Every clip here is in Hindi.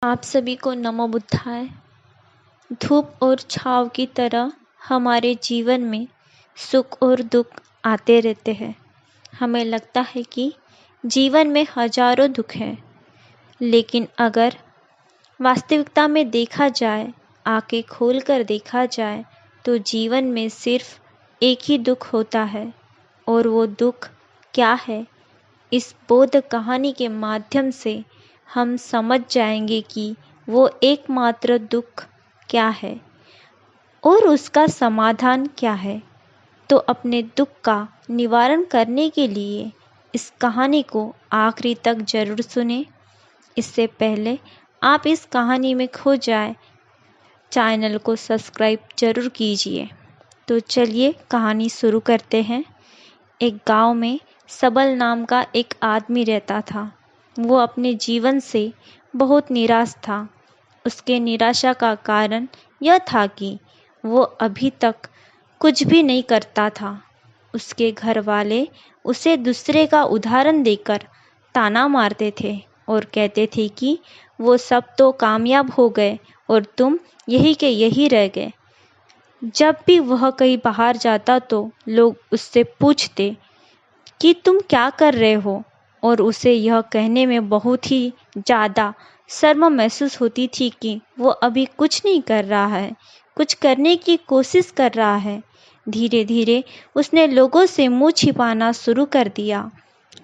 आप सभी को नमो बुद्धाय। धूप और छांव की तरह हमारे जीवन में सुख और दुख आते रहते हैं। हमें लगता है कि जीवन में हजारों दुख हैं, लेकिन अगर वास्तविकता में देखा जाए, आंखें खोलकर देखा जाए, तो जीवन में सिर्फ एक ही दुख होता है। और वो दुख क्या है? इस बोध कहानी के माध्यम से हम समझ जाएंगे कि वो एकमात्र दुख क्या है और उसका समाधान क्या है। तो अपने दुख का निवारण करने के लिए इस कहानी को आखिरी तक जरूर सुने। इससे पहले आप इस कहानी में खो जाए, चैनल को सब्सक्राइब जरूर कीजिए। तो चलिए कहानी शुरू करते हैं। एक गांव में सबल नाम का एक आदमी रहता था। वो अपने जीवन से बहुत निराश था। उसके निराशा का कारण यह था कि वो अभी तक कुछ भी नहीं करता था। उसके घर वाले उसे दूसरे का उदाहरण देकर ताना मारते थे और कहते थे कि वो सब तो कामयाब हो गए और तुम यही के यही रह गए। जब भी वह कहीं बाहर जाता तो लोग उससे पूछते कि तुम क्या कर रहे हो, और उसे यह कहने में बहुत ही ज़्यादा शर्म महसूस होती थी कि वो अभी कुछ नहीं कर रहा है, कुछ करने की कोशिश कर रहा है। धीरे धीरे उसने लोगों से मुंह छिपाना शुरू कर दिया।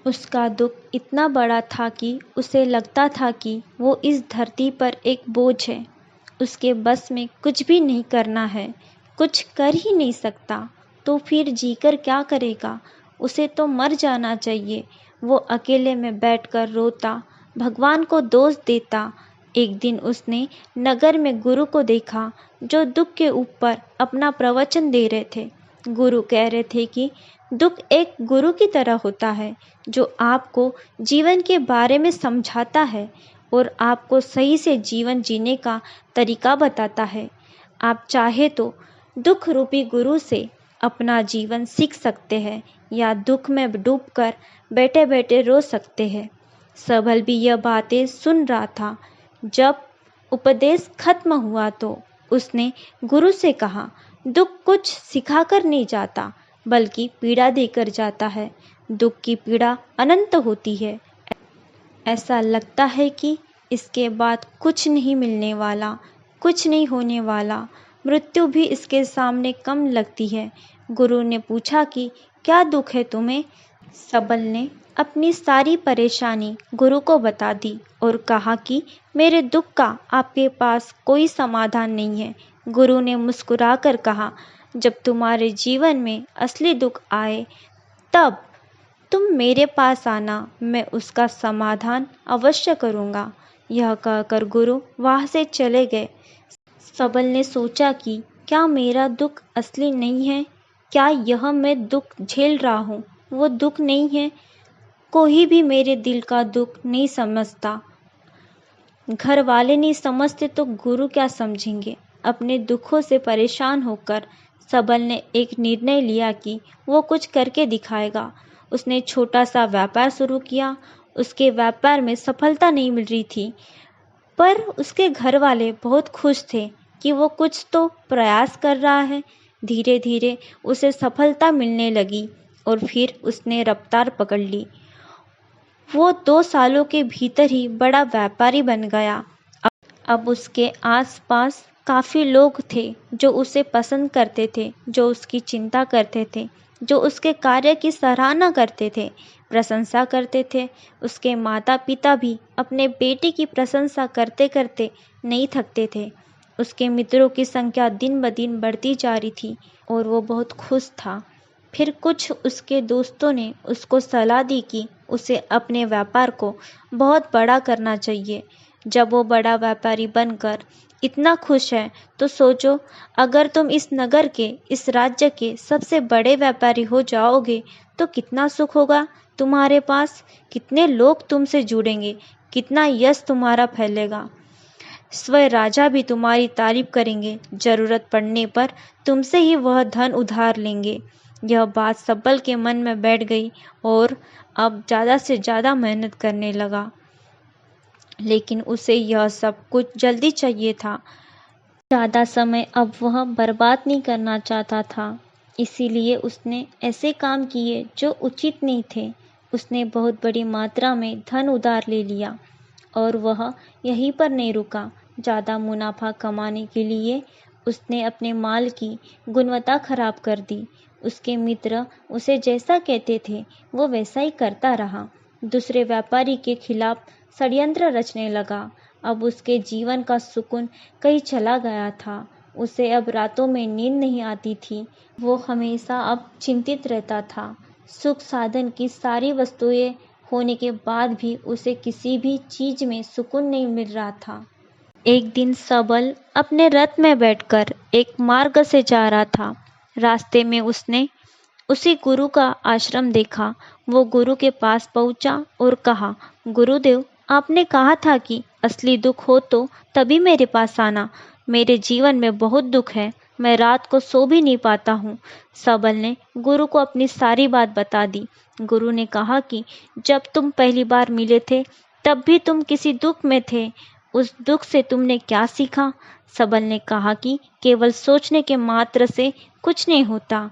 उसका दुख इतना बड़ा था कि उसे लगता था कि वो इस धरती पर एक बोझ है। उसके बस में कुछ भी नहीं करना है, कुछ कर ही नहीं सकता, तो फिर जीकर क्या करेगा? उसे तो मर जाना चाहिए। वो अकेले में बैठकर रोता, भगवान को दोष देता। एक दिन उसने नगर में गुरु को देखा, जो दुख के ऊपर अपना प्रवचन दे रहे थे। गुरु कह रहे थे कि दुख एक गुरु की तरह होता है, जो आपको जीवन के बारे में समझाता है और आपको सही से जीवन जीने का तरीका बताता है। आप चाहे तो दुख रूपी गुरु से अपना जीवन सीख सकते हैं, या दुख में डूबकर बैठे बैठे रो सकते हैं। सबल भी यह बातें सुन रहा था। जब उपदेश खत्म हुआ तो उसने गुरु से कहा, दुख कुछ सिखाकर नहीं जाता, बल्कि पीड़ा देकर जाता है। दुख की पीड़ा अनंत होती है। ऐसा लगता है कि इसके बाद कुछ नहीं मिलने वाला, कुछ नहीं होने वाला। मृत्यु भी इसके सामने कम लगती है। गुरु ने पूछा कि क्या दुख है तुम्हें? सबल ने अपनी सारी परेशानी गुरु को बता दी और कहा कि मेरे दुख का आपके पास कोई समाधान नहीं है। गुरु ने मुस्कुराकर कहा, जब तुम्हारे जीवन में असली दुख आए तब तुम मेरे पास आना, मैं उसका समाधान अवश्य करूँगा। यह कहकर गुरु वहाँ से चले गए। सबल ने सोचा कि क्या मेरा दुख असली नहीं है? क्या यह मैं दुख झेल रहा हूँ वो दुख नहीं है? कोई भी मेरे दिल का दुख नहीं समझता। घर वाले नहीं समझते तो गुरु क्या समझेंगे? अपने दुखों से परेशान होकर सबल ने एक निर्णय लिया कि वो कुछ करके दिखाएगा। उसने छोटा सा व्यापार शुरू किया। उसके व्यापार में सफलता नहीं मिल रही थी, पर उसके घर वाले बहुत खुश थे कि वो कुछ तो प्रयास कर रहा है। धीरे धीरे उसे सफलता मिलने लगी और फिर उसने रफ्तार पकड़ ली। वो 2 सालों के भीतर ही बड़ा व्यापारी बन गया। अब उसके आसपास काफ़ी लोग थे जो उसे पसंद करते थे, जो उसकी चिंता करते थे, जो उसके कार्य की सराहना करते थे, प्रशंसा करते थे। उसके माता पिता भी अपने बेटे की प्रशंसा करते करते नहीं थकते थे। उसके मित्रों की संख्या दिन ब दिन बढ़ती जा रही थी और वो बहुत खुश था। फिर कुछ उसके दोस्तों ने उसको सलाह दी कि उसे अपने व्यापार को बहुत बड़ा करना चाहिए। जब वो बड़ा व्यापारी बनकर इतना खुश है तो सोचो, अगर तुम इस नगर के, इस राज्य के सबसे बड़े व्यापारी हो जाओगे तो कितना सुख होगा तुम्हारे पास, कितने लोग तुमसे जुड़ेंगे, कितना यश तुम्हारा फैलेगा। स्वयं राजा भी तुम्हारी तारीफ करेंगे, जरूरत पड़ने पर तुमसे ही वह धन उधार लेंगे। यह बात सबल के मन में बैठ गई और अब ज़्यादा से ज़्यादा मेहनत करने लगा। लेकिन उसे यह सब कुछ जल्दी चाहिए था। ज़्यादा समय अब वह बर्बाद नहीं करना चाहता था। इसीलिए उसने ऐसे काम किए जो उचित नहीं थे। उसने बहुत बड़ी मात्रा में धन उधार ले लिया और वह यहीं पर नहीं रुका। ज़्यादा मुनाफा कमाने के लिए उसने अपने माल की गुणवत्ता खराब कर दी। उसके मित्र उसे जैसा कहते थे वो वैसा ही करता रहा। दूसरे व्यापारी के खिलाफ षड्यंत्र रचने लगा। अब उसके जीवन का सुकून कहीं चला गया था। उसे अब रातों में नींद नहीं आती थी। वो हमेशा अब चिंतित रहता था। सुख साधन की सारी वस्तुएं होने के बाद भी उसे किसी भी चीज में सुकून नहीं मिल रहा था। एक दिन सबल अपने रथ में बैठकर एक मार्ग से जा रहा था। रास्ते में उसने उसी गुरु का आश्रम देखा। वो गुरु के पास पहुंचा और कहा, गुरुदेव, आपने कहा था कि असली दुख हो तो तभी मेरे पास आना। मेरे जीवन में बहुत दुख है। मैं रात को सो भी नहीं पाता हूँ। सबल ने गुरु को अपनी सारी बात बता दी। गुरु ने कहा कि जब तुम पहली बार मिले थे तब भी तुम किसी दुख में थे। उस दुख से तुमने क्या सीखा? सबल ने कहा कि केवल सोचने के मात्र से कुछ नहीं होता।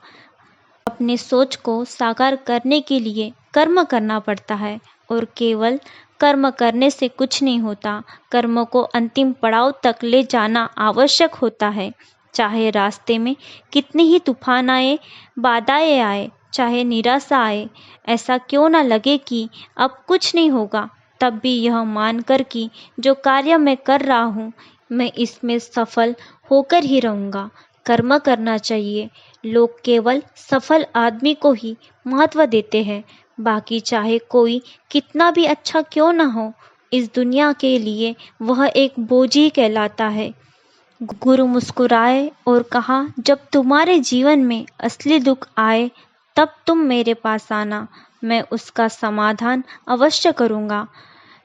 अपने सोच को साकार करने के लिए कर्म करना पड़ता है और केवल कर्म करने से कुछ नहीं होता। कर्म को अंतिम पड़ाव तक ले जाना आवश्यक होता है। चाहे रास्ते में कितने ही तूफान आए, बाधाएं आए, चाहे निराशा आए, ऐसा क्यों ना लगे कि अब कुछ नहीं होगा, तब भी यह मानकर कि जो कार्य मैं कर रहा हूँ मैं इसमें सफल होकर ही रहूँगा। कर्म करना चाहिए। लोग केवल सफल आदमी को ही महत्व देते हैं। बाकी चाहे कोई कितना भी अच्छा क्यों ना हो, इस दुनिया के लिए वह एक बोझ ही कहलाता है। गुरु मुस्कुराए और कहा, जब तुम्हारे जीवन में असली दुख आए तब तुम मेरे पास आना। मैं उसका समाधान अवश्य करूँगा।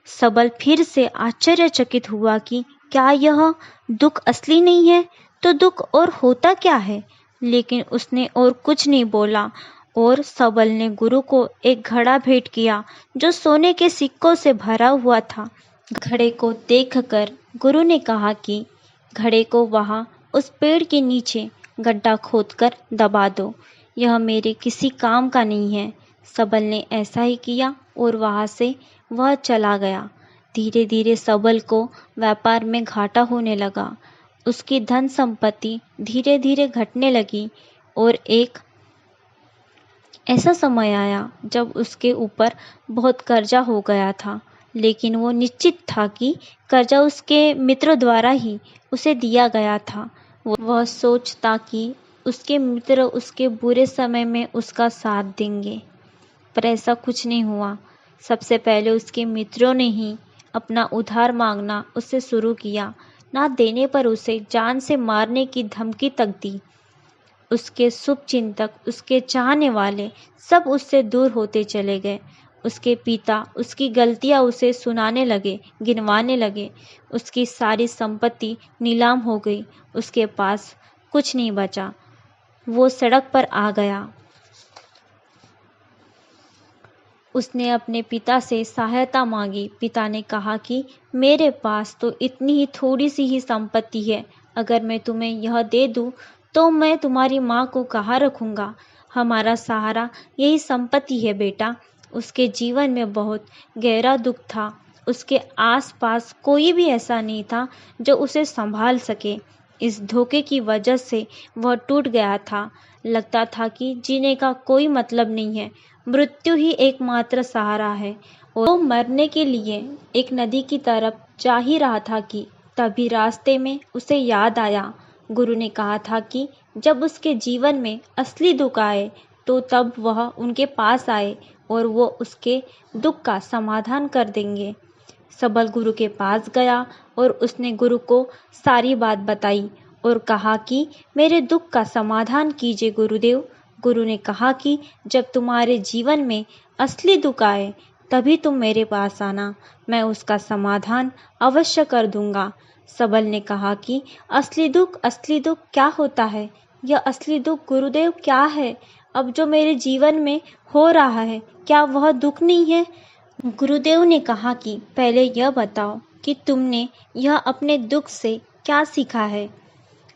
सबल फिर से आश्चर्यचकित हुआ कि क्या यह दुख असली नहीं है तो दुख और होता क्या है। लेकिन उसने और कुछ नहीं बोला और सबल ने गुरु को एक घड़ा भेंट किया जो सोने के सिक्कों से भरा हुआ था। घड़े को देखकर गुरु ने कहा कि घड़े को वहां उस पेड़ के नीचे गड्ढा खोदकर दबा दो। यह मेरे किसी काम का नहीं है। सबल ने ऐसा ही किया और वहां से वह चला गया। धीरे धीरे सबल को व्यापार में घाटा होने लगा। उसकी धन संपत्ति धीरे धीरे घटने लगी और एक ऐसा समय आया जब उसके ऊपर बहुत कर्जा हो गया था। लेकिन वो निश्चित था कि कर्जा उसके मित्रों द्वारा ही उसे दिया गया था। वह सोचता कि उसके मित्र उसके बुरे समय में उसका साथ देंगे, पर ऐसा कुछ नहीं हुआ। सबसे पहले उसके मित्रों ने ही अपना उधार मांगना उससे शुरू किया। ना देने पर उसे जान से मारने की धमकी तक दी। उसके शुभचिंतक, उसके चाहने वाले सब उससे दूर होते चले गए। उसके पिता उसकी गलतियां उसे सुनाने लगे, गिनवाने लगे। उसकी सारी संपत्ति नीलाम हो गई। उसके पास कुछ नहीं बचा। वो सड़क पर आ गया। उसने अपने पिता से सहायता मांगी। पिता ने कहा कि मेरे पास तो इतनी ही थोड़ी सी ही संपत्ति है। अगर मैं तुम्हें यह दे दूं तो मैं तुम्हारी माँ को कहाँ रखूँगा। हमारा सहारा यही संपत्ति है बेटा। उसके जीवन में बहुत गहरा दुख था। उसके आसपास कोई भी ऐसा नहीं था जो उसे संभाल सके। इस धोखे की वजह से वह टूट गया था। लगता था कि जीने का कोई मतलब नहीं है। मृत्यु ही एकमात्र सहारा है। और वो मरने के लिए एक नदी की तरफ जा ही रहा था कि तभी रास्ते में उसे याद आया। गुरु ने कहा था कि जब उसके जीवन में असली दुख आए तो तब वह उनके पास आए और वो उसके दुख का समाधान कर देंगे। सबल गुरु के पास गया और उसने गुरु को सारी बात बताई और कहा कि मेरे दुख का समाधान कीजिए गुरुदेव। गुरु ने कहा कि जब तुम्हारे जीवन में असली दुख आए तभी तुम मेरे पास आना। मैं उसका समाधान अवश्य कर दूंगा। सबल ने कहा कि असली दुख क्या होता है? यह असली दुख गुरुदेव क्या है? अब जो मेरे जीवन में हो रहा है क्या वह दुख नहीं है? गुरुदेव ने कहा कि पहले यह बताओ कि तुमने यह अपने दुख से क्या सीखा है।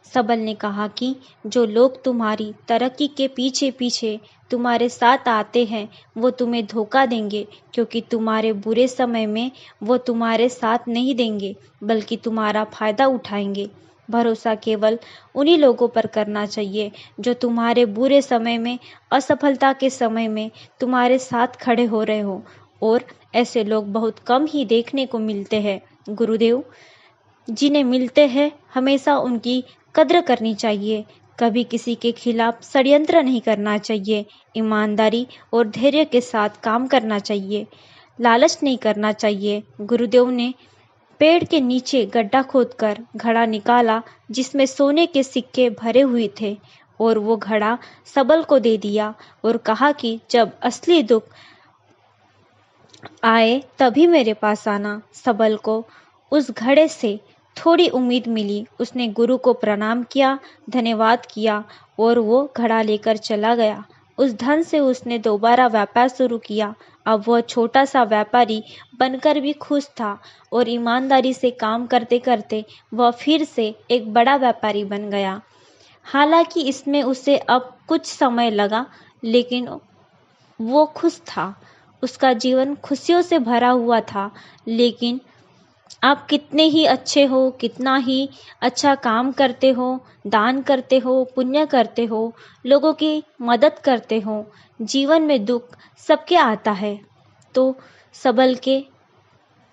सबल ने कहा कि जो लोग तुम्हारी तरक्की के पीछे पीछे तुम्हारे साथ आते हैं वो तुम्हें धोखा देंगे, क्योंकि तुम्हारे बुरे समय में वो तुम्हारे साथ नहीं देंगे बल्कि तुम्हारा फायदा उठाएंगे। भरोसा केवल उन्हीं लोगों पर करना चाहिए जो तुम्हारे बुरे समय में, असफलता के समय में तुम्हारे साथ खड़े हो रहे हो, और ऐसे लोग बहुत कम ही देखने को मिलते हैं। गुरुदेव, जिन्हें मिलते हैं हमेशा उनकी कद्र करनी चाहिए। कभी किसी के खिलाफ षड्यंत्र नहीं करना चाहिए। ईमानदारी और धैर्य के साथ काम करना चाहिए। लालच नहीं करना चाहिए। गुरुदेव ने पेड़ के नीचे गड्ढा खोदकर घड़ा निकाला जिसमें सोने के सिक्के भरे हुए थे, और वो घड़ा सबल को दे दिया और कहा कि जब असली दुख आए तभी मेरे पास आना। सबल को उस घड़े से थोड़ी उम्मीद मिली। उसने गुरु को प्रणाम किया, धन्यवाद किया और वो घड़ा लेकर चला गया। उस धन से उसने दोबारा व्यापार शुरू किया। अब वह छोटा सा व्यापारी बनकर भी खुश था और ईमानदारी से काम करते करते वह फिर से एक बड़ा व्यापारी बन गया। हालांकि इसमें उसे अब कुछ समय लगा, लेकिन वो खुश था। उसका जीवन खुशियों से भरा हुआ था। लेकिन आप कितने ही अच्छे हो, कितना ही अच्छा काम करते हो, दान करते हो, पुण्य करते हो, लोगों की मदद करते हो, जीवन में दुख सबके आता है। तो सबल के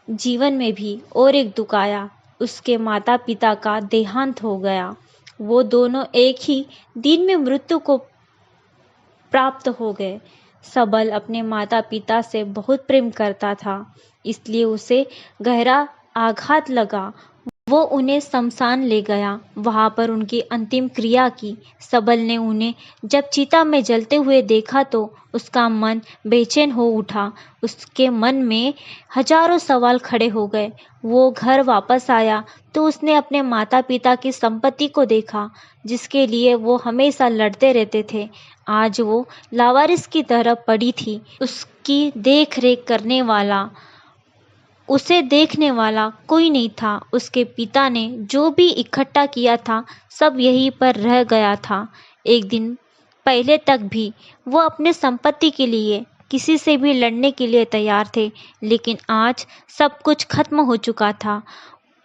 जीवन में भी और एक दुख आया। उसके माता पिता का देहांत हो गया। वो दोनों एक ही दिन में मृत्यु को प्राप्त हो गए। सबल अपने माता पिता से बहुत प्रेम करता था, इसलिए उसे गहरा आघात लगा। वो उन्हें शमशान ले गया, वहां पर उनकी अंतिम क्रिया की। सबल ने उन्हें जब चिता में जलते हुए देखा तो उसका मन बेचैन हो उठा। उसके मन में हजारों सवाल खड़े हो गए। वो घर वापस आया तो उसने अपने माता पिता की संपत्ति को देखा, जिसके लिए वो हमेशा लड़ते रहते थे। आज वो लावारिस की तरह पड़ी थी। उसकी देख रेख करने वाला, उसे देखने वाला कोई नहीं था। उसके पिता ने जो भी इकट्ठा किया था सब यहीं पर रह गया था। एक दिन पहले तक भी वो अपने संपत्ति के लिए किसी से भी लड़ने के लिए तैयार थे, लेकिन आज सब कुछ खत्म हो चुका था।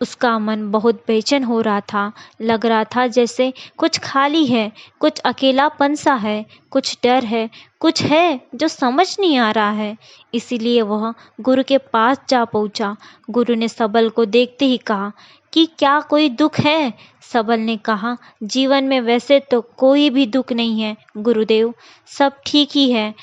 उसका मन बहुत बेचैन हो रहा था। लग रहा था जैसे कुछ खाली है, कुछ अकेलापन सा है, कुछ डर है, कुछ है जो समझ नहीं आ रहा है। इसीलिए वह गुरु के पास जा पहुंचा। गुरु ने सबल को देखते ही कहा कि क्या कोई दुख है? सबल ने कहा, जीवन में वैसे तो कोई भी दुख नहीं है गुरुदेव, सब ठीक ही है,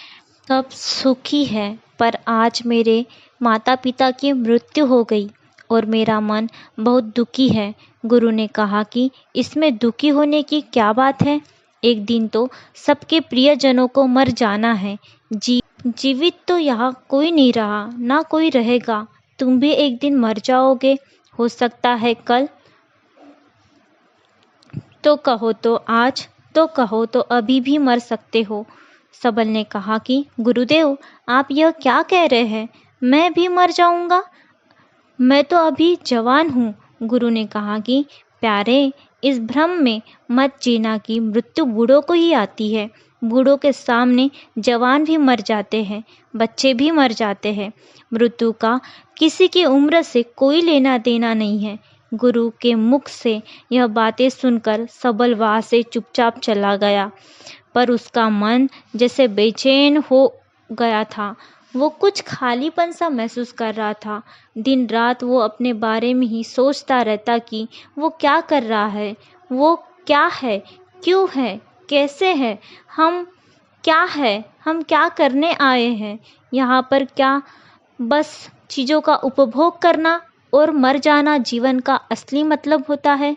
सब सुखी है। पर आज मेरे माता पिता की मृत्यु हो गई और मेरा मन बहुत दुखी है। गुरु ने कहा कि इसमें दुखी होने की क्या बात है? एक दिन तो सबके प्रियजनों को मर जाना है। जीवित तो यहाँ कोई नहीं रहा, ना कोई रहेगा। तुम भी एक दिन मर जाओगे, हो सकता है कल। तो कहो तो आज, तो कहो तो अभी भी मर सकते हो। सबल ने कहा कि गुरुदेव, आप यह क्या कह रहे हैं? मैं भी मर जाऊंगा? मैं तो अभी जवान हूँ। गुरु ने कहा कि प्यारे, इस भ्रम में मत जीना कि मृत्यु बूढ़ों को ही आती है। बूढ़ों के सामने जवान भी मर जाते हैं, बच्चे भी मर जाते हैं। मृत्यु का किसी की उम्र से कोई लेना देना नहीं है। गुरु के मुख से यह बातें सुनकर सबल वहाँ से चुपचाप चला गया, पर उसका मन जैसे बेचैन हो गया था। वो कुछ खालीपन सा महसूस कर रहा था। दिन रात वो अपने बारे में ही सोचता रहता कि वो क्या कर रहा है, वो क्या है, क्यों है, कैसे है, हम क्या है, हम क्या करने आए हैं यहाँ पर? क्या बस चीज़ों का उपभोग करना और मर जाना जीवन का असली मतलब होता है?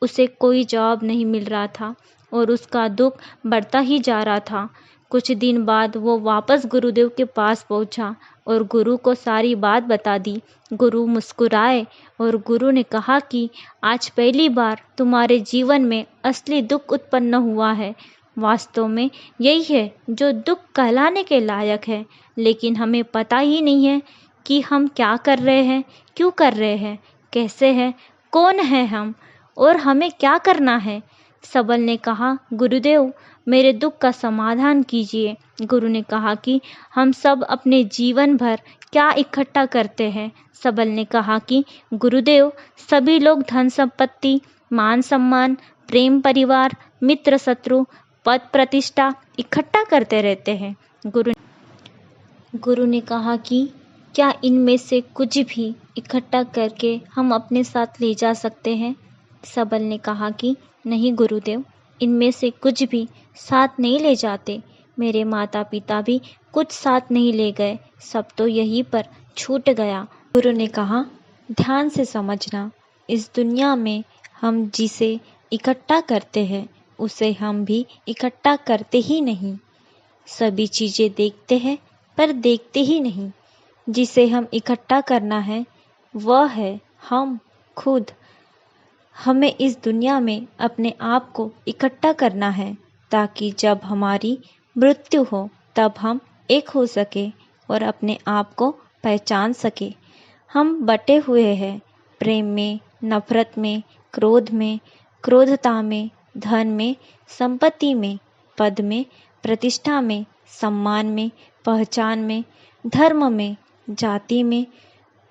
उसे कोई जवाब नहीं मिल रहा था और उसका दुख बढ़ता ही जा रहा था। कुछ दिन बाद वो वापस गुरुदेव के पास पहुंचा और गुरु को सारी बात बता दी। गुरु मुस्कुराए और गुरु ने कहा कि आज पहली बार तुम्हारे जीवन में असली दुख उत्पन्न हुआ है। वास्तव में यही है जो दुख कहलाने के लायक है, लेकिन हमें पता ही नहीं है कि हम क्या कर रहे हैं, क्यों कर रहे हैं, कैसे हैं, कौन है हम और हमें क्या करना है। सबल ने कहा, गुरुदेव मेरे दुख का समाधान कीजिए। गुरु ने कहा कि हम सब अपने जीवन भर क्या इकट्ठा करते हैं। सबल ने कहा कि गुरुदेव सभी लोग धन संपत्ति, मान सम्मान, प्रेम, परिवार, मित्र, शत्रु, पद, प्रतिष्ठा इकट्ठा करते रहते हैं। गुरु ने कहा कि क्या इनमें से कुछ भी इकट्ठा करके हम अपने साथ ले जा सकते हैं। सबल ने कहा कि नहीं गुरुदेव, इनमें से कुछ भी साथ नहीं ले जाते। मेरे माता पिता भी कुछ साथ नहीं ले गए, सब तो यहीं पर छूट गया। गुरु ने कहा, ध्यान से समझना, इस दुनिया में हम जिसे इकट्ठा करते हैं उसे हम भी इकट्ठा करते ही नहीं। सभी चीज़ें देखते हैं पर देखते ही नहीं। जिसे हम इकट्ठा करना है वह है हम खुद। हमें इस दुनिया में अपने आप को इकट्ठा करना है ताकि जब हमारी मृत्यु हो तब हम एक हो सके और अपने आप को पहचान सके। हम बटे हुए हैं प्रेम में, नफरत में, क्रोध में, क्रोधता में, धन में, संपत्ति में, पद में, प्रतिष्ठा में, सम्मान में, पहचान में, धर्म में, जाति में,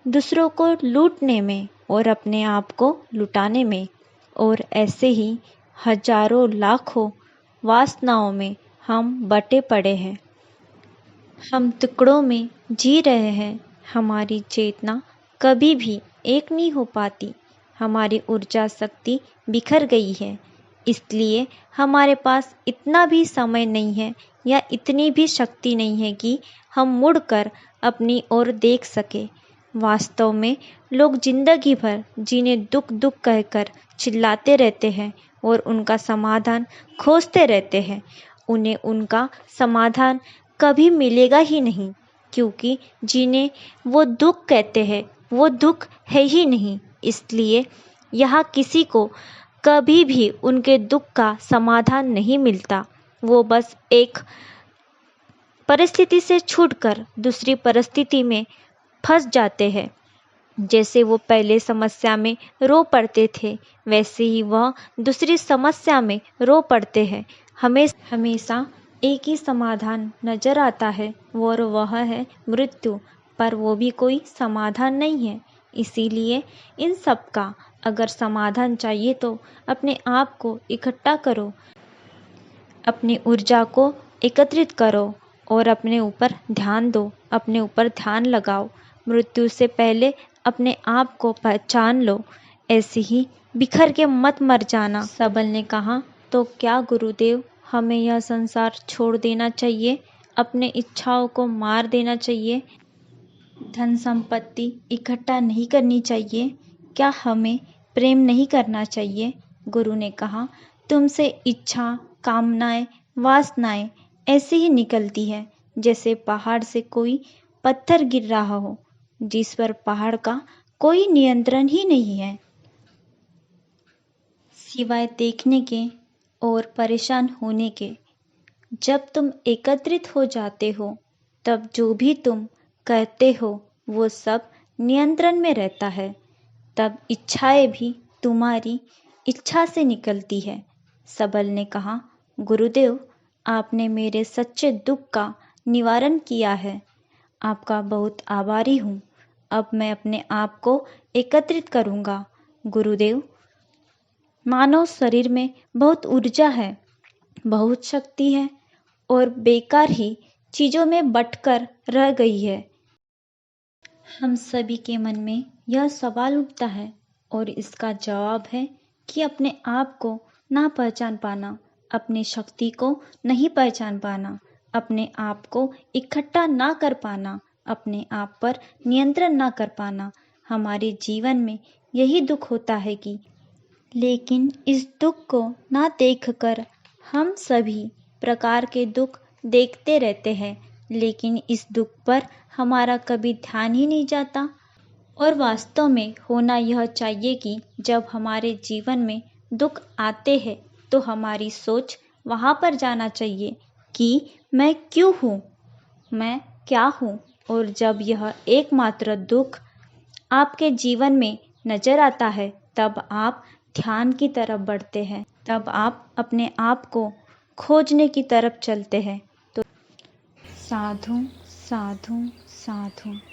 दूसरों को लूटने में और अपने आप को लुटाने में, और ऐसे ही हजारों लाखों वासनाओं में हम बटे पड़े हैं। हम टुकड़ों में जी रहे हैं। हमारी चेतना कभी भी एक नहीं हो पाती। हमारी ऊर्जा शक्ति बिखर गई है। इसलिए हमारे पास इतना भी समय नहीं है या इतनी भी शक्ति नहीं है कि हम मुड़कर अपनी ओर देख सके। वास्तव में लोग जिंदगी भर जिन्हें दुख दुख कहकर चिल्लाते रहते हैं और उनका समाधान खोजते रहते हैं, उन्हें उनका समाधान कभी मिलेगा ही नहीं, क्योंकि जिन्हें वो दुख कहते हैं वो दुख है ही नहीं। इसलिए यहाँ किसी को कभी भी उनके दुख का समाधान नहीं मिलता। वो बस एक परिस्थिति से छूटकर दूसरी परिस्थिति में फंस जाते हैं। जैसे वो पहले समस्या में रो पड़ते थे वैसे ही वह दूसरी समस्या में रो पड़ते हैं। हमेशा एक ही समाधान नजर आता है और वह है मृत्यु, पर वो भी कोई समाधान नहीं है। इसीलिए इन सब का अगर समाधान चाहिए तो अपने आप को इकट्ठा करो, अपनी ऊर्जा को एकत्रित करो और अपने ऊपर ध्यान दो, अपने ऊपर ध्यान लगाओ। मृत्यु से पहले अपने आप को पहचान लो। ऐसे ही बिखर के मत मर जाना। सबल ने कहा, तो क्या गुरुदेव हमें यह संसार छोड़ देना चाहिए, अपने इच्छाओं को मार देना चाहिए, धन संपत्ति इकट्ठा नहीं करनी चाहिए, क्या हमें प्रेम नहीं करना चाहिए? गुरु ने कहा, तुमसे इच्छा, कामनाएं, वासनाएं ऐसे ही निकलती है जैसे पहाड़ से कोई पत्थर गिर रहा हो, जिस पर पहाड़ का कोई नियंत्रण ही नहीं है, सिवाय देखने के और परेशान होने के। जब तुम एकत्रित हो जाते हो तब जो भी तुम कहते हो वो सब नियंत्रण में रहता है। तब इच्छाएं भी तुम्हारी इच्छा से निकलती है। सबल ने कहा, गुरुदेव आपने मेरे सच्चे दुख का निवारण किया है। आपका बहुत आभारी हूँ। अब मैं अपने आप को एकत्रित करूँगा। गुरुदेव, मानव शरीर में बहुत ऊर्जा है, बहुत शक्ति है और बेकार ही चीज़ों में बटकर रह गई है। हम सभी के मन में यह सवाल उठता है और इसका जवाब है कि अपने आप को ना पहचान पाना, अपनी शक्ति को नहीं पहचान पाना, अपने आप को इकट्ठा ना कर पाना, अपने आप पर नियंत्रण ना कर पाना। हमारे जीवन में यही दुख होता है कि लेकिन इस दुख को ना देखकर हम सभी प्रकार के दुख देखते रहते हैं, लेकिन इस दुख पर हमारा कभी ध्यान ही नहीं जाता। और वास्तव में होना यह चाहिए कि जब हमारे जीवन में दुख आते हैं तो हमारी सोच वहाँ पर जाना चाहिए कि मैं क्यों हूँ, मैं क्या हूँ, और जब यह एकमात्र दुख आपके जीवन में नजर आता है, तब आप ध्यान की तरफ बढ़ते हैं, तब आप अपने आप को खोजने की तरफ चलते हैं। तो साधु साधु साधु।